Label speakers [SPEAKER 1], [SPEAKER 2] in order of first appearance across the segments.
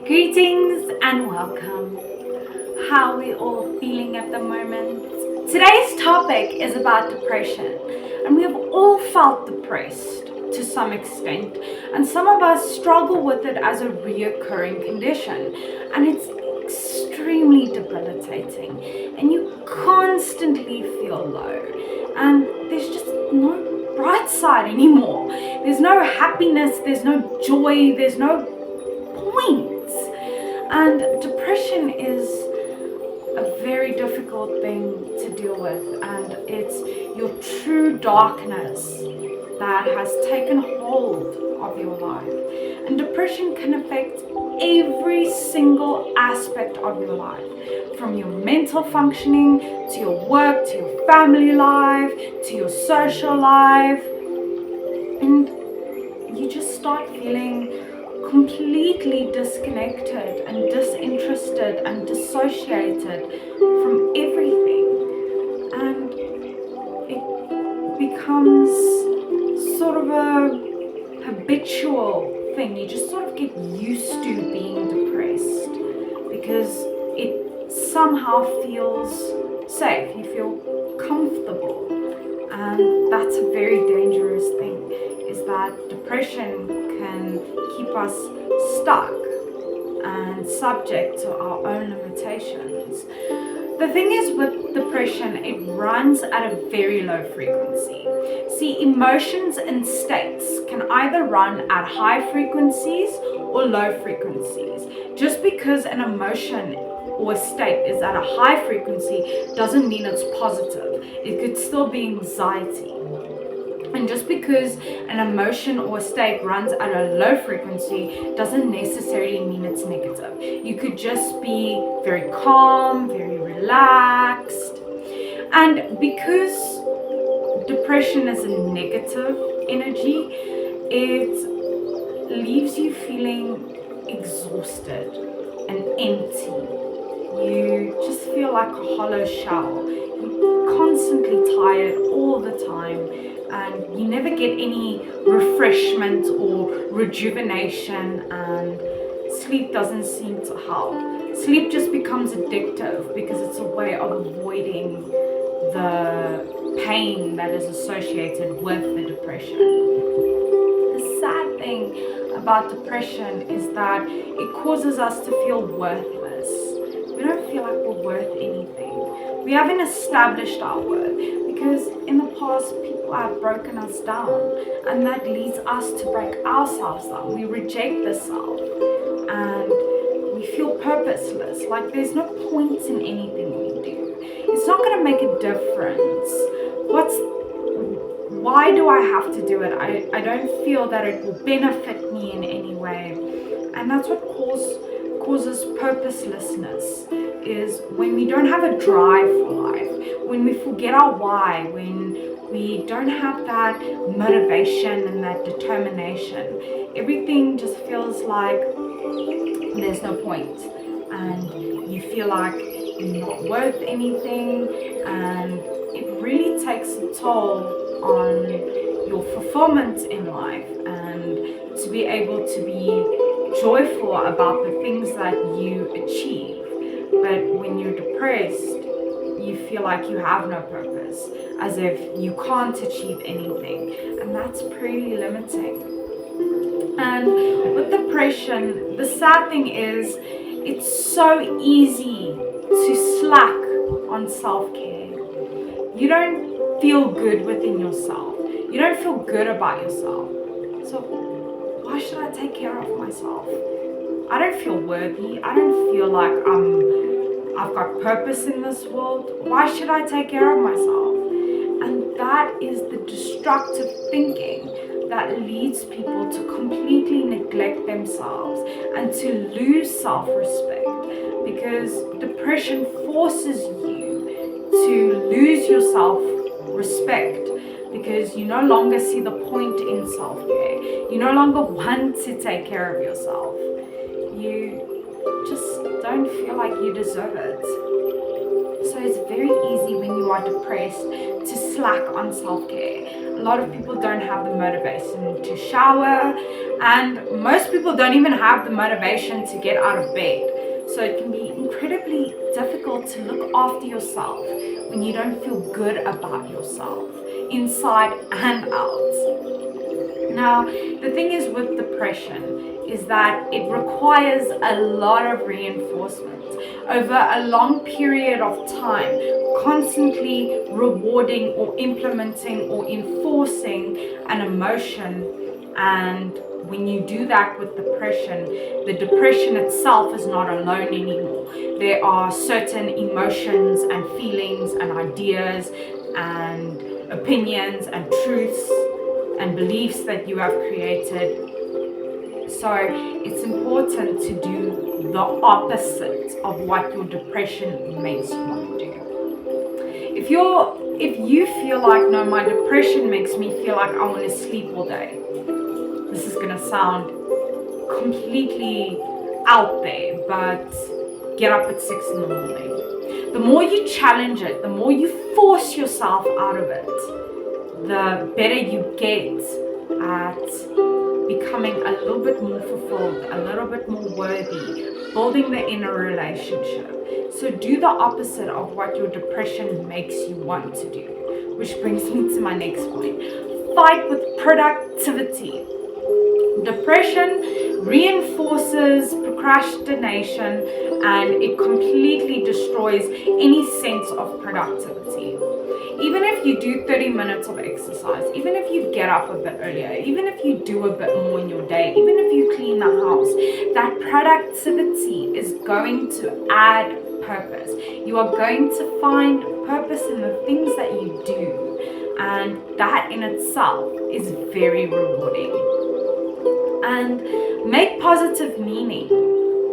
[SPEAKER 1] Greetings and welcome. How are we all feeling at the moment? Today's topic is about depression, and we have all felt depressed to some extent, and some of us struggle with it as a reoccurring condition, and it's extremely debilitating, and you constantly feel low, and there's just no bright side anymore. There's no happiness, there's no joy, there's no point. And depression is a very difficult thing to deal with, and it's your true darkness that has taken hold of your life. And depression can affect every single aspect of your life, from your mental functioning to your work, to your family life, to your social life, and you just start feeling completely disconnected and disinterested and dissociated from everything, and it becomes sort of a habitual thing. You just sort of get used to being depressed because it somehow feels safe, you feel comfortable, and that's a very dangerous thing, is that depression can keep us stuck and subject to our own limitations. The thing is with depression, it runs at a very low frequency. See, emotions and states can either run at high frequencies or low frequencies. Just because an emotion or a state is at a high frequency doesn't mean it's positive. It could still be anxiety. And just because an emotion or a state runs at a low frequency doesn't necessarily mean it's negative. You could just be very calm, very relaxed. And because depression is a negative energy, it leaves you feeling exhausted and empty. You just feel like a hollow shell. You're constantly tired all the time, and you never get any refreshment or rejuvenation, and sleep doesn't seem to help. Sleep just becomes addictive because it's a way of avoiding the pain that is associated with the depression. The sad thing about depression is that it causes us to feel worthless. We don't feel like we're worth anything. We haven't established our worth because in the past people have broken us down, and that leads us to break ourselves down. We reject the self and we feel purposeless, like there's no point in anything we do. It's not going to make a difference. Why do I have to do it? I don't feel that it will benefit me in any way. And that's what causes purposelessness, is when we don't have a drive for life, when we forget our why, when we don't have that motivation and that determination. Everything just feels like there's no point, and you feel like you're not worth anything, and it really takes a toll on your fulfillment in life, and to be able to be joyful about the things that you achieve. But when you're depressed, you feel like you have no purpose, as if you can't achieve anything, and that's pretty limiting. And with depression, the sad thing is it's so easy to slack on self-care. You don't feel good within yourself. You don't feel good about yourself. So why should I take care of myself? I don't feel worthy. I don't feel like I've got purpose in this world. Why should I take care of myself? And that is the destructive thinking that leads people to completely neglect themselves and to lose self-respect, because depression forces you to lose your self-respect because you no longer see the point in self-care. You no longer want to take care of yourself. You just don't feel like you deserve it. So So it's very easy when you are depressed to slack on self-care. A lot of people don't have the motivation to shower, and most people don't even have the motivation to get out of bed. So it can be incredibly difficult to look after yourself when you don't feel good about yourself, inside and out. Now, the thing is with depression is that it requires a lot of reinforcement over a long period of time, constantly rewarding or implementing or enforcing an emotion. And when you do that with depression, the depression itself is not alone anymore. There are certain emotions and feelings and ideas and opinions and truths and beliefs that you have created. So it's important to do the opposite of what your depression makes you want to do. If you feel like, no, my depression makes me feel like I want to sleep all day, this is going to sound completely out there, but get up at 6 in the morning. The more you challenge it, the more you force yourself out of it, the better you get at becoming a little bit more fulfilled, a little bit more worthy, building the inner relationship. So do the opposite of what your depression makes you want to do, which brings me to my next point. Fight with productivity. Depression reinforces procrastination and it completely destroys any sense of productivity. Even if you do 30 minutes of exercise, even if you get up a bit earlier, even if you do a bit more in your day, even if you clean the house, that productivity is going to add purpose. You are going to find purpose in the things that you do, and that in itself is very rewarding. And make positive meaning.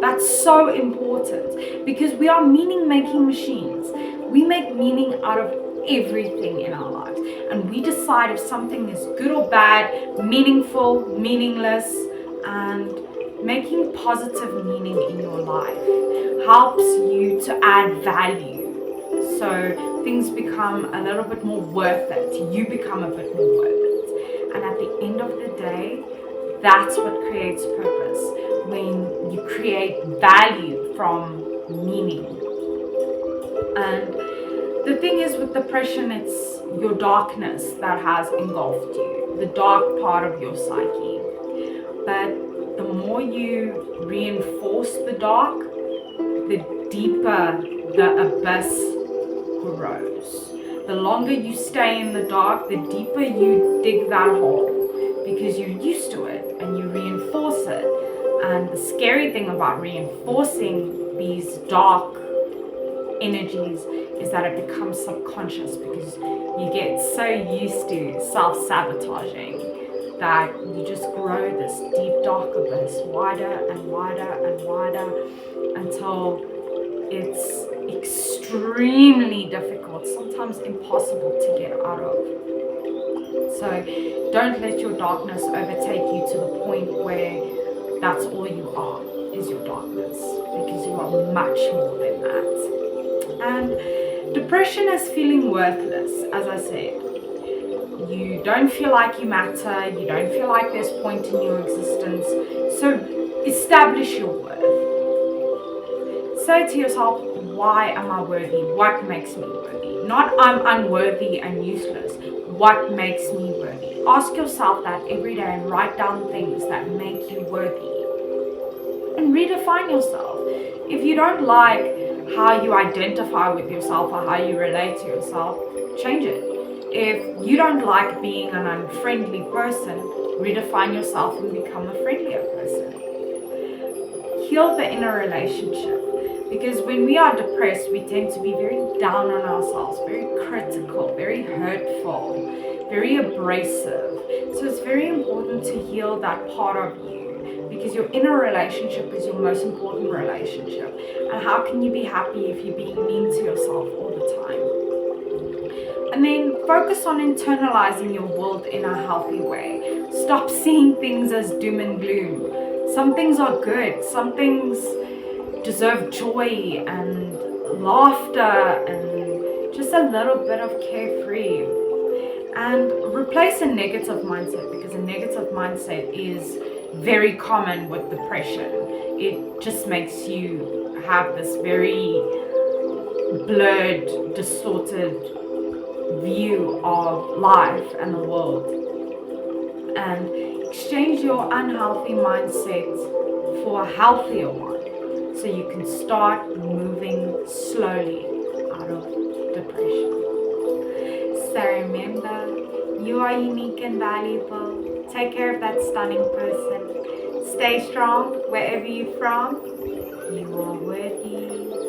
[SPEAKER 1] That's so important because we are meaning making machines. We make meaning out of everything in our lives, and we decide if something is good or bad, meaningful, meaningless. And making positive meaning in your life helps you to add value, so things become a little bit more worth it. You become a bit more worth it, and at the end of the day, that's what creates purpose, when you create value from meaning. And the thing is with depression, it's your darkness that has engulfed you, the dark part of your psyche. But the more you reinforce the dark, the deeper the abyss grows. The longer you stay in the dark, the deeper you dig that hole, because you're used to it and you reinforce it. And the scary thing about reinforcing these dark energies is that it becomes subconscious, because you get so used to self-sabotaging that you just grow this deep dark abyss, wider and wider and wider, until it's extremely difficult, sometimes impossible to get out of. So don't let your darkness overtake you to the point where that's all you are, is your darkness, because you are much more than that. And depression is feeling worthless, as I said. You don't feel like you matter, you don't feel like there's point in your existence. So establish your worth. Say to yourself, why am I worthy? What makes me worthy? Not I'm unworthy and useless. What makes me worthy? Ask yourself that every day and write down things that make you worthy. And redefine yourself. If you don't like how you identify with yourself or how you relate to yourself, change it. If you don't like being an unfriendly person, redefine yourself and become a friendlier person. Heal the inner relationship, because when we are depressed, we tend to be very down on ourselves, very critical, very hurtful, very abrasive. So it's very important to heal that part of you, because your inner relationship is your most important relationship. And how can you be happy if you're being mean to yourself all the time? And then focus on internalizing your world in a healthy way. Stop seeing things as doom and gloom. Some things are good. Some things deserve joy and laughter and just a little bit of carefree, and replace a negative mindset, because a negative mindset is very common with depression. It just makes you have this very blurred, distorted view of life and the world. And exchange your unhealthy mindset for a healthier one, so you can start moving slowly out of depression. So remember, you are unique and valuable. Take care of that stunning person. Stay strong wherever you're from. You are worthy.